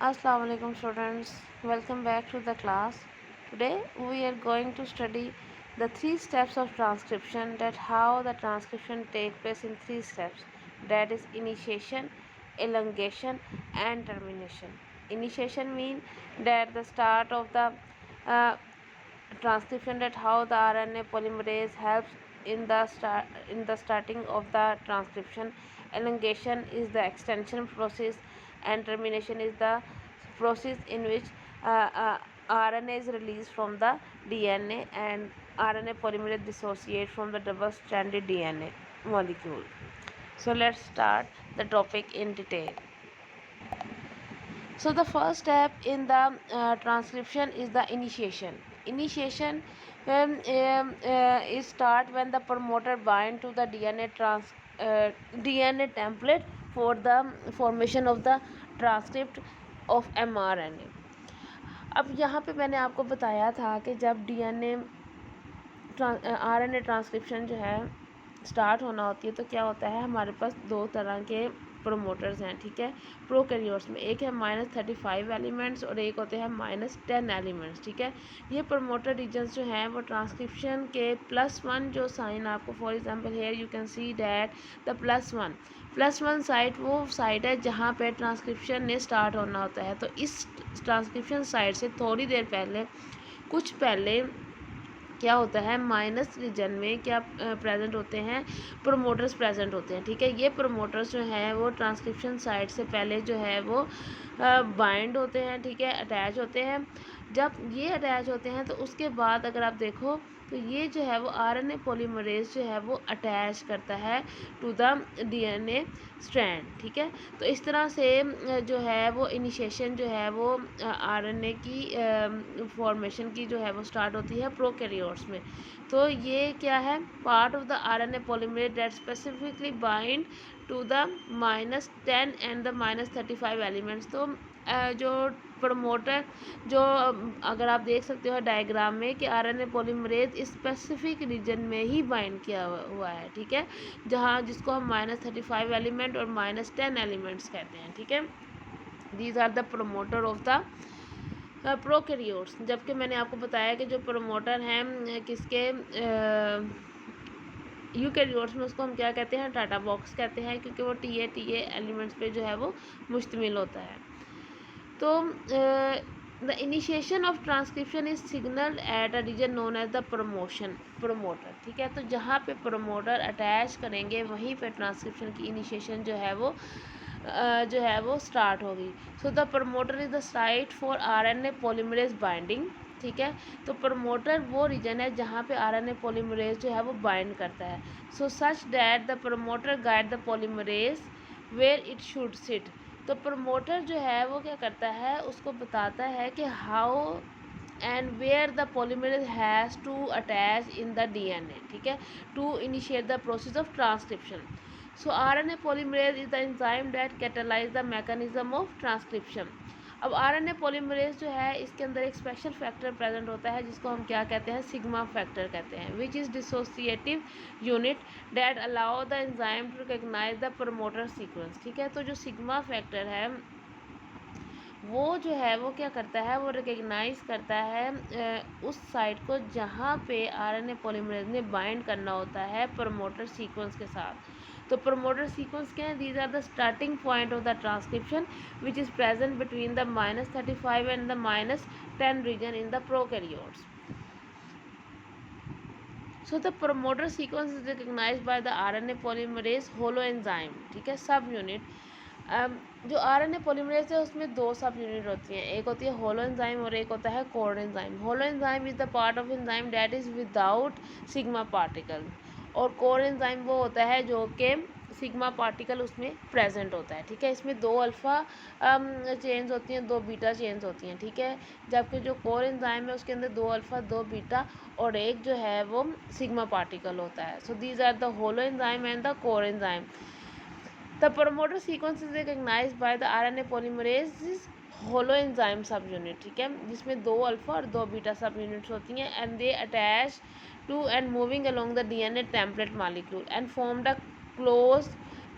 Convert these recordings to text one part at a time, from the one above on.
Assalamu alaikum students, welcome back to the class. Today we are going to study the three steps of transcription, that how the transcription take place in three steps, that is initiation, elongation and termination. Initiation mean that the start of the uh, transcription, that how the RNA polymerase helps in the starting of the transcription. Elongation is the extension process, and termination is the process in which RNA is released from the DNA and RNA polymerase dissociate from the double-stranded DNA molecule. So let's start the topic in detail. So the first step in the transcription is the initiation. Initiation is start when the promoter bind to the DNA template for the formation of the transcript of mRNA. अब यहाँ पे मैंने आपको बताया था कि जब DNA RNA transcription जो है स्टार्ट होना होती है तो क्या होता है, हमारे पास दो तरह के प्रोमोटर्स हैं, ठीक है, प्रोकैरियोट्स में। एक है -35 एलिमेंट्स और एक होते हैं -10 एलिमेंट्स, ठीक है। ये प्रोमोटर रीजन्स जो हैं वो ट्रांसक्रिप्शन के +1 जो साइन आपको, for example here you can see that the +1 site वो साइट है जहाँ पे ट्रांसक्रिप्शन ने स्टार्ट होना होता है। तो इस ट्रांसक्रिप्शन साइट से थोड़ी देर पहले, कुछ पहले क्या होता है, माइनस रीजन में क्या प्रेजेंट होते हैं, प्रोमोटर्स प्रेजेंट होते हैं, ठीक है। ये प्रोमोटर्स जो हैं वो ट्रांसक्रिप्शन साइट से पहले जो है वो बाइंड होते हैं, ठीक है, अटैच होते हैं। जब ये अटैच होते हैं तो उसके बाद अगर आप देखो तो ये जो है वो आरएनए पॉलीमरेज जो है वो अटैच करता है टू द डीएनए स्ट्रैंड, ठीक है। तो इस तरह से जो है वो इनिशिएशन जो है वो आरएनए की फॉर्मेशन की जो है वो स्टार्ट होती है प्रोकैरियोट्स में। तो ये क्या है, part of the RNA polymerase that specifically bind to the -10 and the -35 elements. तो जो प्रमोटर जो अगर आप देख सकते हो डायग्राम में कि आरएनए पॉलीमरेज स्पेसिफिक रीजन में ही बाइंड किया हुआ है, ठीक है, जहाँ जिसको हम -35 एलिमेंट और -10 एलिमेंट्स कहते हैं, ठीक है। These are the promoter of the prokaryotes. जबकि मैंने आपको बताया कि जो प्रमोटर हैं किसके यूकैरियोट्स में, उसको हम क्या कहते हैं, टाटा बॉक्स कहते हैं, क्योंकि वो टी ए एलिमेंट्स पे जो है वो मुश्तमिल होता है। तो the initiation of transcription is signal at a region known as the promoter, ठीक है। तो जहाँ पे प्रोमोटर अटैच करेंगे वहीं पे ट्रांसक्रिप्शन की इनिशिएशन जो है वो स्टार्ट होगी। सो the promoter is the site for RNA polymerase binding, ठीक है। तो प्रमोटर वो रीजन है जहाँ पे आरएनए पॉलीमरेज जो है वो बाइंड करता है। So such that the promoter guide the polymerase where it should sit. तो प्रमोटर जो है वो क्या करता है, उसको बताता है कि how and where the polymerase has to attach in the DNA, ठीक है, to initiate the process of transcription. So RNA polymerase is the enzyme that catalyse the mechanism of transcription. अब आरएनए पॉलीमरेज जो है इसके अंदर एक special factor present होता है जिसको हम क्या कहते हैं, सिग्मा फैक्टर कहते हैं, which is dissociative unit that allow the enzyme to recognise the promoter sequence, ठीक है। तो जो सिग्मा फैक्टर है वो जो है वो क्या करता है, वो रिकग्नाइज करता है उस साइट को जहाँ पे आरएनए पॉलीमरेज ने बाइंड करना होता है प्रमोटर सीक्वेंस के साथ। तो प्रमोटर सीक्वेंस क्या है, these are the starting point of the transcription which is present between the -35 and the -10 region in the prokaryotes. So the promoter sequence is recognise by the RNA polymerase holoenzyme, ठीक है, सब unit. जो RNA polymerase है उसमें दो सब unit होती हैं, एक होती है होलो एंजाइम और एक होता है core enzyme. Holo enzyme is the part of enzyme that is without sigma particle, और कोर एंजाइम वो होता है जो कि सिग्मा पार्टिकल उसमें प्रेजेंट होता है, ठीक है। इसमें दो अल्फ़ा चेन्स होती हैं, दो बीटा चेन्स होती हैं, ठीक है। जबकि जो कोर एंजाइम है उसके अंदर दो अल्फ़ा, दो बीटा और एक जो है वो सिग्मा पार्टिकल होता है। So these are the holoenzyme and the core enzyme. The promoter sequence is recognised by the RNA polymerase holoenzyme subunit, ठीक है, जिसमें दो अल्फा और दो बीटा सब यूनिट्स होती हैं, and they attach to and moving along the DNA template molecule and form the close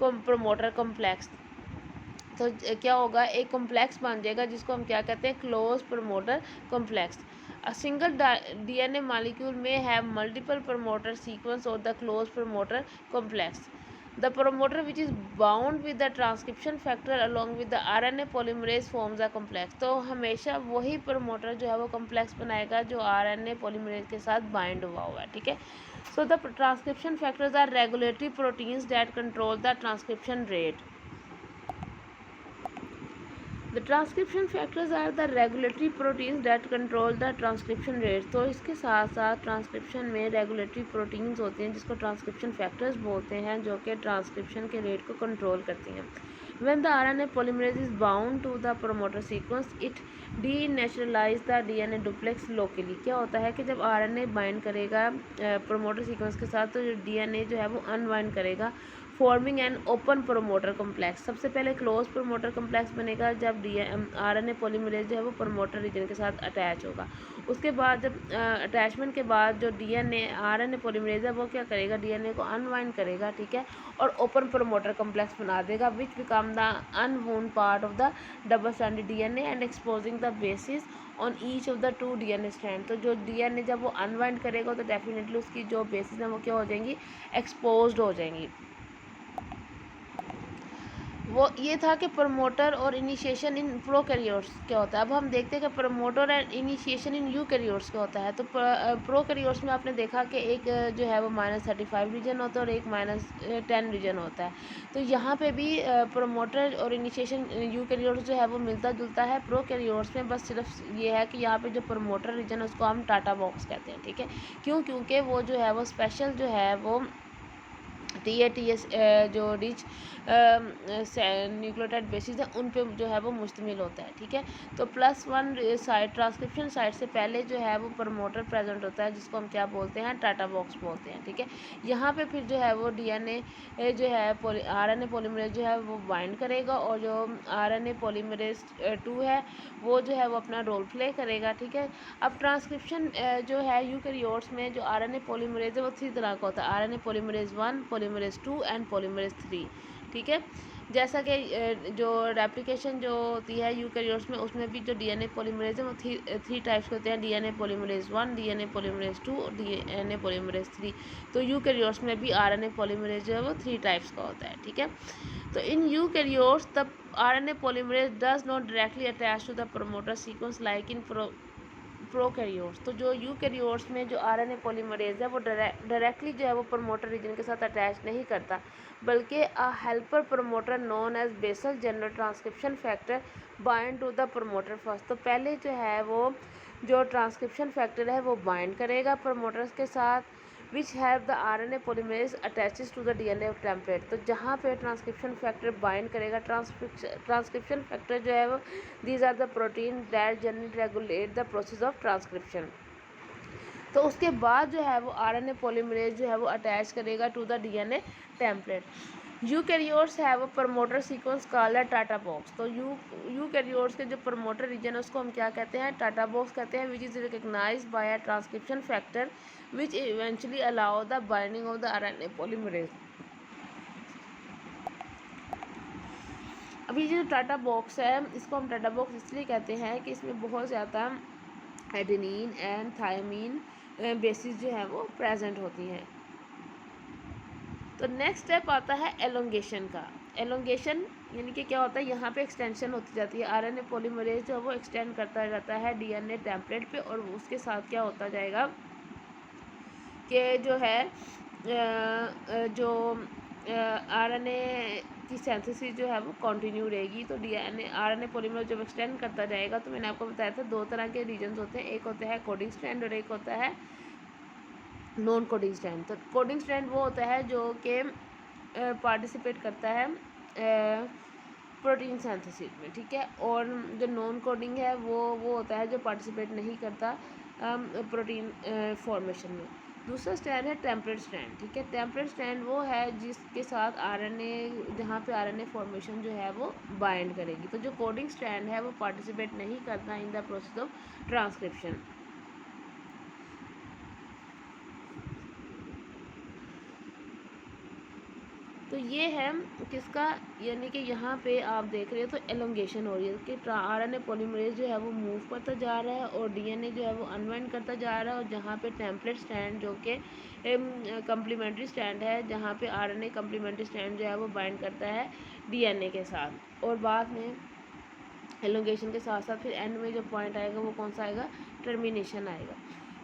promoter complex. तो क्या होगा, एक कॉम्प्लेक्स बन जाएगा जिसको हम क्या कहते हैं, close promoter complex. A single DNA molecule में हैव मल्टीपल प्रमोटर सीक्वेंस और the close promoter complex. The promoter which is bound with the transcription factor along with the RNA polymerase forms a complex। तो हमेशा वही promoter जो है वो complex बनाएगा जो RNA polymerase के साथ बाइंड हुआ हुआ है, ठीक है। So the transcription factors are regulatory proteins that control the transcription rate. The transcription factors are the regulatory proteins that control the transcription rate। तो इसके साथ साथ ट्रांसक्रिप्शन में रेगुलेटरी प्रोटीन्स होते हैं जिसको ट्रांसक्रिप्शन फैक्टर्स बोलते हैं, जो कि ट्रांसक्रिप्शन के रेट को कंट्रोल करती हैं। When the RNA polymerase is bound to the promoter sequence, it denaturalize the DNA duplex locally। क्या होता है कि जब RNA बाइंड करेगा प्रोमोटर सीक्वेंस के साथ, तो जो DNA जो है वो अनबाइंड करेगा, forming an open promoter complex. सबसे पहले क्लोज प्रोमोटर कम्प्लेक्स बनेगा जब RNA पॉलीमरेज जो है वो प्रमोटर रीजन के साथ अटैच होगा। उसके बाद जब अटैचमेंट के बाद जो RNA पॉलीमरेज है वो क्या करेगा, DNA को अनवाइंड करेगा, ठीक है, और ओपन प्रोमोटर कम्प्लेक्स बना देगा, which become the unwound part of the double stranded DNA and exposing the basis on each of the 2 DNA strand. तो जो DNA जब वो अनवाइंड करेगा तो डेफिनेटली उसकी जो बेसिस हैं वो क्या हो जाएंगी, एक्सपोज्ड हो जाएंगी। वो ये था कि प्रमोटर और इनिशिएशन इन प्रोकैरियोट्स क्या होता है। अब हम देखते हैं कि promoter and initiation in eukaryotes क्या होता है। तो प्रोकैरियोट्स में आपने देखा कि एक जो है वो -35 रीजन होता है और एक -10 रीजन होता है। तो यहाँ पे भी प्रमोटर और इनिशिएशन यूकैरियोट्स जो है वो मिलता जुलता है प्रोकैरियोट्स में, बस सिर्फ ये है कि यहाँ पे जो प्रमोटर रीजन है उसको हम टाटा बॉक्स कहते हैं, ठीक है। क्यों? क्योंकि वो जो है वो स्पेशल जो है वो TATS जो रिच न्यूक्लियोटाइड बेसिस है उन पे जो है वो मुश्तमिल होता है, ठीक है। तो +1 साइट ट्रांसक्रिप्शन साइट से पहले जो है वो प्रमोटर प्रेजेंट होता है जिसको हम क्या बोलते हैं, टाटा बॉक्स बोलते हैं, ठीक है। यहाँ पे फिर जो है वो DNA जो है RNA पॉलीमरेज जो है वो बाइंड करेगा और जो RNA पॉलीमरेज 2 है वो जो है वो अपना रोल प्ले करेगा, ठीक है। अब ट्रांसक्रिप्शन जो है यूकैरियोट्स में जो RNA पॉलीमरेज है वो 3 तरह का होता है, RNA polymerase 1, polymerase 2 and polymerase 3, ठीक है। जैसा कि जो रेप्लिकेशन जो होती है यूकैरियोट्स में उसमें भी जो DNA पॉलीमरेज है वो 3 टाइप्स के होते हैं, DNA पॉलीमरेज 1, DNA पॉलीमरेज 2 और DNA पॉलीमरेज 3। तो यूकैरियोट्स में भी RNA पॉलीमरेज जो है वो 3 टाइप्स का होता है, ठीक है। तो in eukaryotes the RNA polymerase does not directly attach to the promoter sequence like in prokaryotes. तो जो यूकैरियोट्स में जो RNA पॉलीमरेज है वो डायरेक्टली जो है वो प्रमोटर रीजन के साथ अटैच नहीं करता, बल्कि a helper promoter known as basal general transcription factor bind to the promoter first. तो पहले जो है वो जो ट्रांसक्रिप्शन फैक्टर है वो बाइंड करेगा प्रमोटर्स के साथ, which have the RNA polymerase attaches to the DNA template. तो जहाँ पे ट्रांसक्रिप्शन फैक्टर बाइंड करेगा, ट्रांसक्रिप्शन फैक्टर जो है वो these are the protein that generally regulate the process of transcription. तो उसके बाद जो है वो RNA पॉलीमरेज जो है वो अटैच करेगा to the DNA template. Eukaryotes have a promoter sequence called TATA box. तो यूकैरियोट्स के जो प्रमोटर रीजन है उसको हम क्या कहते हैं, टाटा बॉक्स कहते हैं, which is recognised by a transcription factor which eventually allow the binding of the RNA polymerase. अभी जो टाटा बॉक्स है इसको हम टाटा बॉक्स इसलिए कहते हैं कि इसमें बहुत ज़्यादा एडेनिन एंड थायमीन बेसिस जो है वो प्रेजेंट होती हैं। तो नेक्स्ट स्टेप आता है एलोंगेशन का। एलोंगेशन यानी कि क्या होता है, यहाँ पे एक्सटेंशन होती जाती है, RNA पॉलीमरेज जो है वो एक्सटेंड करता जाता है DNA टेम्पलेट पे, और उसके साथ क्या होता जाएगा कि जो है जो RNA की सिंथेसिस जो है वो कंटिन्यू रहेगी। तो RNA पॉलीमरेज जब एक्सटेंड करता जाएगा, तो मैंने आपको बताया था 2 तरह के रीजन्स होते हैं, एक होता है कोडिंग स्ट्रैंड और एक होता है नॉन कोडिंग स्ट्रैंड। तो कोडिंग स्ट्रैंड वो होता है जो कि पार्टिसिपेट करता है प्रोटीन सिंथेसिस में, ठीक है, और जो नॉन कोडिंग है वो होता है जो पार्टिसिपेट नहीं करता प्रोटीन फॉर्मेशन में। दूसरा स्ट्रैंड है टेम्पलेट स्ट्रैंड, ठीक है। टेम्पलेट स्ट्रैंड वो है जिसके साथ RNA जहाँ पे RNA फॉर्मेशन जो है वो बाइंड करेगी। तो जो कोडिंग स्ट्रैंड है वो पार्टिसिपेट नहीं करता in the process of transcription. तो तो ये है किसका, यानी कि यहाँ पे आप देख रहे हो तो एलोंगेशन हो रही है कि आरएनए पॉलीमरेज जो है वो मूव करता जा रहा है और डीएनए जो है वो अनवाइंड करता जा रहा है, और जहाँ पे टेम्पलेट स्ट्रैंड जो कि कम्प्लीमेंट्री स्ट्रैंड है, जहाँ पे आरएनए कम्प्लीमेंट्री स्ट्रैंड जो है वो बाइंड करता है डीएनए के साथ, और बाद में एलोंगेशन के साथ साथ फिर एंड में जो पॉइंट आएगा वो कौन सा आएगा, टर्मिनेशन आएगा।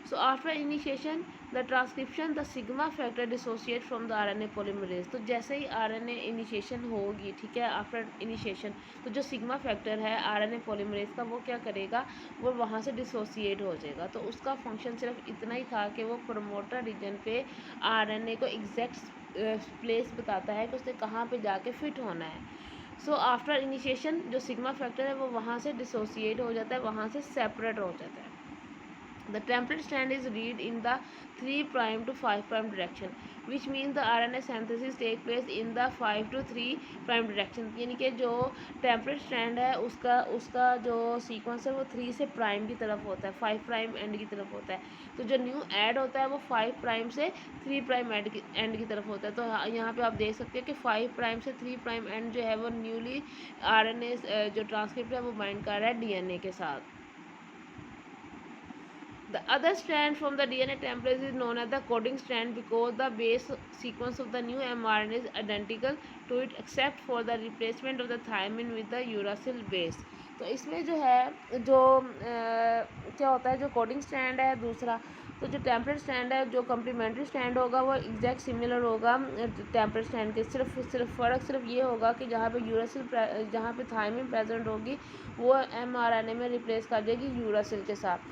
So after initiation the transcription the sigma factor dissociate from the RNA polymerase. तो जैसे ही आरएनए इनिशिएशन होगी, ठीक है, आफ्टर इनिशिएशन, तो जो सिग्मा फैक्टर है आरएनए पॉलीमरेज का वो क्या करेगा, वो वहाँ से डिसोसिएट हो जाएगा। तो उसका फंक्शन सिर्फ इतना ही था कि वो प्रमोटर रीजन पे आरएनए को एग्जैक्ट प्लेस बताता है कि उसने कहाँ पे जाके फिट होना है। सो आफ्टर इनिशिएशन जो सिग्मा फैक्टर है वो वहाँ से डिसोसिएट हो जाता है, वहाँ से सेपरेट हो जाता है। The template strand is read in the 3' to 5' direction, which means the RNA synthesis take place in the 5 to 3' direction। यानी कि जो template strand है उसका जो सीक्वेंस है वो 3 से प्राइम की तरफ होता है, 5' एंड की तरफ होता है। तो जो न्यू ऐड होता है वो 5' से 3' एंड की तरफ होता है। तो यहाँ पे आप देख सकते हैं कि 5' से 3' एंड जो है वो न्यूली RNA जो ट्रांसक्रिप्ट है वो बाइंड कर रहा है डीएनए के साथ। The other strand from the DNA template is known as the coding strand because the base sequence of the new mRNA is identical to it except for the replacement of the thymine with the uracil base। तो इसमें जो है जो क्या होता है, जो coding strand है दूसरा, तो जो टेम्पलेट स्ट्रैंड है, जो कम्प्लीमेंट्री स्ट्रैंड होगा वो एग्जैक्ट सिमिलर होगा टेम्पलेट स्ट्रैंड के। सिर्फ फ़र्क सिर्फ ये होगा कि जहाँ पे यूरासिल जहाँ पे थायमिन प्रेजेंट होगी वो mRNA में रिप्लेस कर देगी यूरासिल के साथ।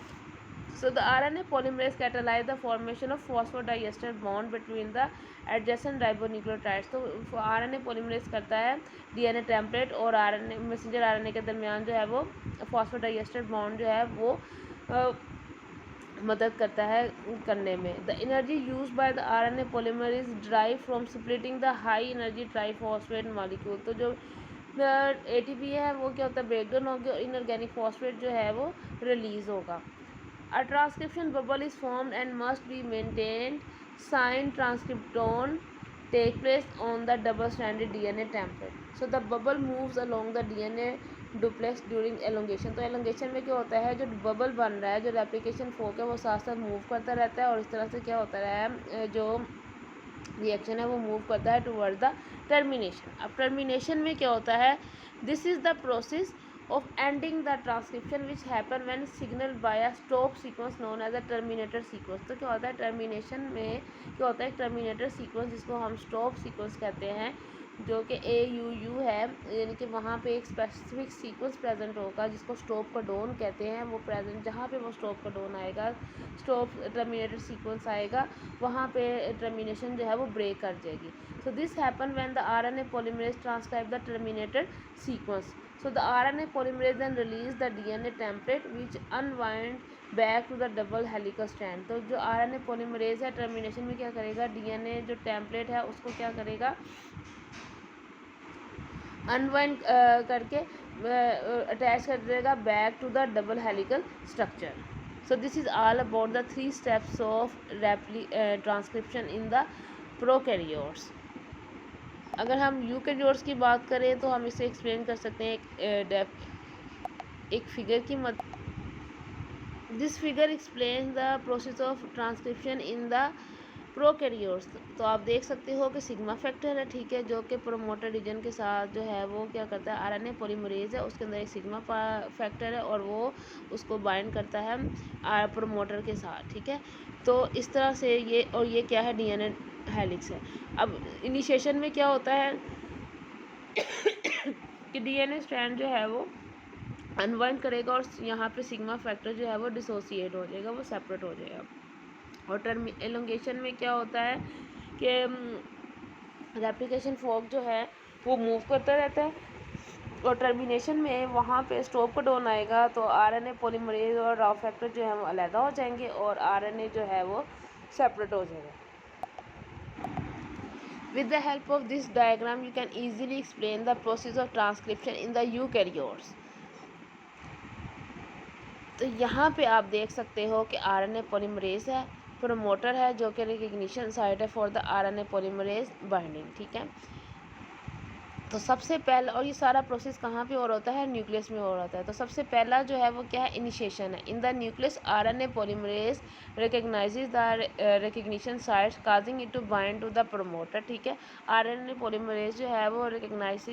So the RNA polymerase catalyze the formation of phosphodiester bond between the adjacent ribonucleotides। तो RNA polymerase करता है DNA टेम्पलेट और RNA मैसेंजर RNA के दरमियान जो है वो phosphodiester bond जो है वो मदद करता है करने में। The energy use by the RNA polymer is derived from splitting the high energy triphosphate molecule। तो जो ATP है वो क्या होता है, ब्रेकडाउन होगी और इनऑर्गेनिक फॉस्फेट जो है वो रिलीज होगा। A transcription bubble is formed and must be maintained. Signed transcriptome take place on the double-stranded DNA template. So the bubble moves along the DNA duplex during elongation। तो elongation में क्या होता है, जो बबल बन रहा है, जो रेप्लिकेशन फोक है वो साथ साथ मूव करता रहता है और इस तरह से क्या होता है, जो रिएक्शन है वो मूव करता है टुवर्ड द टर्मिनेशन। अब टर्मिनेशन में क्या होता है, this is the process of ending the transcription which happen when signaled by a stop sequence known as a terminator sequence। तो क्या होता है टर्मिनेशन में, क्या होता है टर्मिनेटर सीक्वेंस जिसको हम स्टॉप सीक्वेंस कहते हैं, जो कि AUU है, यानी कि वहाँ पे एक स्पेसिफिक सीक्वेंस प्रेजेंट होगा जिसको स्टॉप कोडोन कहते हैं। वो प्रेजेंट जहाँ पे वो स्टॉप कोडोन आएगा, स्टॉप टर्मिनेटर सीक्वेंस आएगा, वहाँ पे टर्मिनेशन जो है वो ब्रेक कर जाएगी। So this happen when the RNA polymerase transcribe the terminator sequence। So the RNA polymerase then release the DNA template which unwind back to the double helical strand। तो जो RNA polymerase है termination में क्या करेगा, DNA जो template है उसको क्या करेगा, अनवाइंड करके अटैच कर देगा back to the double helical structure. So this is all about the 3 steps of transcription in the prokaryotes. अगर हम यूकैरियोट्स की बात करें तो हम इसे एक्सप्लेन कर सकते हैं एक फिगर की मदद। This figure explain the process of transcription in the prokaryotes. तो आप देख सकते हो कि सिग्मा फैक्टर है, ठीक है, जो कि प्रोमोटर रीजन के साथ जो है वो क्या करता है, RNA पॉलीमरेज है, उसके अंदर एक सिग्मा फैक्टर है और वो उसको बाइंड करता है प्रोमोटर के साथ, ठीक है। तो इस तरह से ये, और ये क्या है, DNA हेलिक्स है। अब इनिशिएशन में क्या होता है कि DNA स्ट्रैंड जो है वो अनवाइंड करेगा और यहाँ पे सिग्मा फैक्टर जो है वो डिसोसिएट हो जाएगा, वो सेपरेट हो जाएगा। और एलोंगेशन में क्या होता है कि रेप्लिकेशन फोक जो है वो मूव करता रहता है और टर्मिनेशन में वहाँ पे स्टॉप कोडोन आएगा तो RNA पॉलीमरेज और राव फैक्टर जो है वो अलग हो जाएंगे और RNA जो है वो सेपरेट हो जाएगा। With the help of this diagram you can easily explain the process of transcription in the eukaryotes। तो यहाँ पे आप देख सकते हो कि RNA पॉलीमरेज है, प्रोमोटर है जो कि रिकग्निशन साइट है for the RNA polymerase binding, ठीक है। तो सबसे पहला, और ये सारा प्रोसेस कहाँ पे हो रहा होता है, न्यूक्लियस में हो रहा होता है। तो सबसे पहला जो है वो क्या है, इनिशिएशन है। In the nucleus RNA polymerase recognises the recognition sites causing it to bind to the promoter. ठीक है, आरएनए पॉलीमरेज जो है वो रिकग्नाइज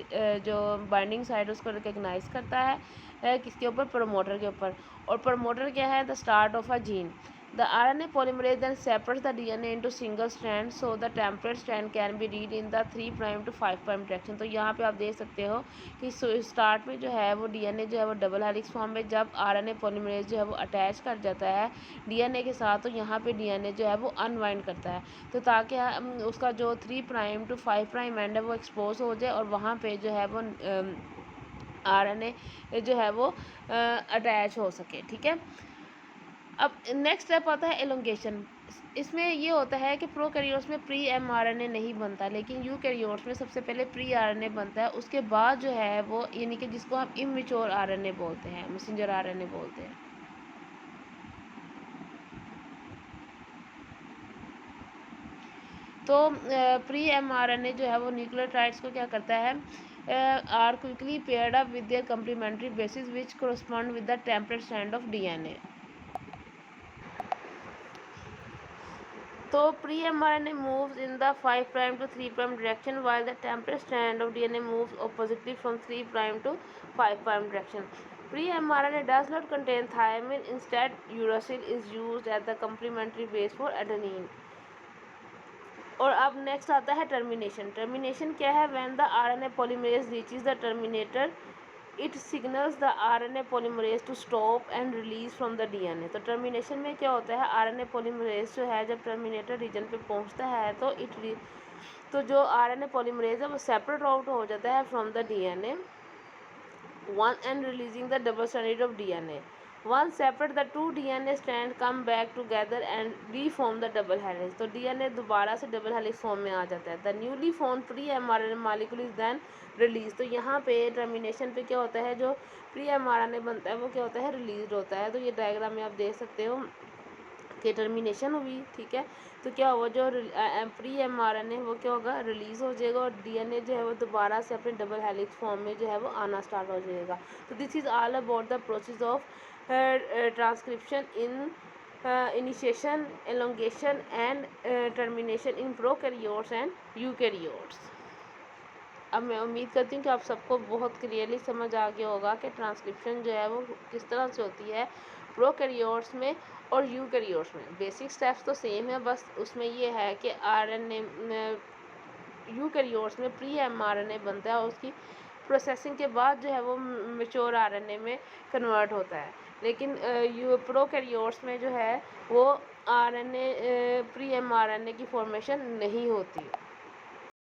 जो बाइंडिंग साइट उसको रिकग्नाइज करता है किसके ऊपर, प्रमोटर के ऊपर। और प्रमोटर क्या है, the start of a gene. The RNA polymerase then separates the DNA into single strands so the template strand can be read in the 3' to 5' direction। तो यहाँ पे आप देख सकते हो कि स्टार्ट में जो है वो डीएनए जो है वो डबल हेलिक्स फॉर्म में, जब आरएनए पॉलीमरेज जो है वो अटैच कर जाता है डीएनए के साथ, तो यहाँ पे डीएनए जो है वो अनवाइंड करता है, तो ताकि उसका जो 3' to 5' एंड है वो एक्सपोज हो जाए और वहाँ पे जो है वो आरएनए जो है वो अटैच हो सके। ठीक है, अब नेक्स्ट स्टेप आता है एलोंगेशन। इसमें ये होता है कि प्रोकैरियोट्स में प्री एमआरएनए नहीं बनता, लेकिन यूकैरियोट्स में सबसे पहले प्री आरएनए बनता है, उसके बाद जो है वो, यानी कि जिसको हम इमेच्योर आरएनए बोलते हैं, मैसेंजर आरएनए बोलते हैं। तो प्री एमआरएनए जो है वो न्यूक्लियोटाइड्स को क्या करता है, are quickly paired up with their complementary bases which correspond with the template strand of DNA. तो pre-mRNA moves in the 5' to 3' direction while the template strand of DNA moves oppositely from 3' to 5' direction. Pre-mRNA does not contain thymine, instead uracil is used as the complementary base for adenine. और अब next आता है termination. Termination क्या है, when the RNA polymerase reaches the terminator it signals the RNA polymerase to stop and release from the DNA. तो termination में क्या होता है, आरएनए पॉलीमरेज जो है जब टर्मिनेटर रीजन पे पहुंचता है तो जो आरएनए पॉलीमरेज है वो सेपरेट आउट हो जाता है from the DNA one and releasing the double stranded of DNA. Once separate, the two DNA strands come back together and reform the double helix. तो DNA दोबारा से double helix फॉर्म में आ जाता है. The newly formed pre-mRNA molecule is then released. तो यहाँ पे termination पे क्या होता है, जो pre-mRNA बनता है वो क्या होता है, रिलीज होता है। तो ये डायग्राम में आप देख सकते हो कि टर्मिनेशन हुई। ठीक है, तो क्या हुआ, जो प्री एमआरएनए वो क्या होगा, रिलीज़ हो जाएगा और डीएनए जो है वो दोबारा से अपने डबल हेलिक्स फॉर्म में जो है वो आना स्टार्ट हो जाएगा। तो this is all about the process of transcription in initiation, elongation and termination in prokaryotes and eukaryotes. अब मैं उम्मीद करती हूँ कि आप सबको बहुत क्लियरली समझ आ गया होगा कि ट्रांसक्रिप्शन जो है वो किस तरह से होती है प्रोकैरियोट्स में और यूकैरियोट्स में। बेसिक स्टेप्स तो सेम है, बस उसमें ये है कि आरएनए यूकैरियोट्स में प्री एमआरएनए बनता है और उसकी प्रोसेसिंग के बाद जो है वो मैच्योर आरएनए में कन्वर्ट होता है। लेकिन प्रोकैरियोट्स में जो है वो आरएनए प्री एमआरएनए की फॉर्मेशन नहीं होती।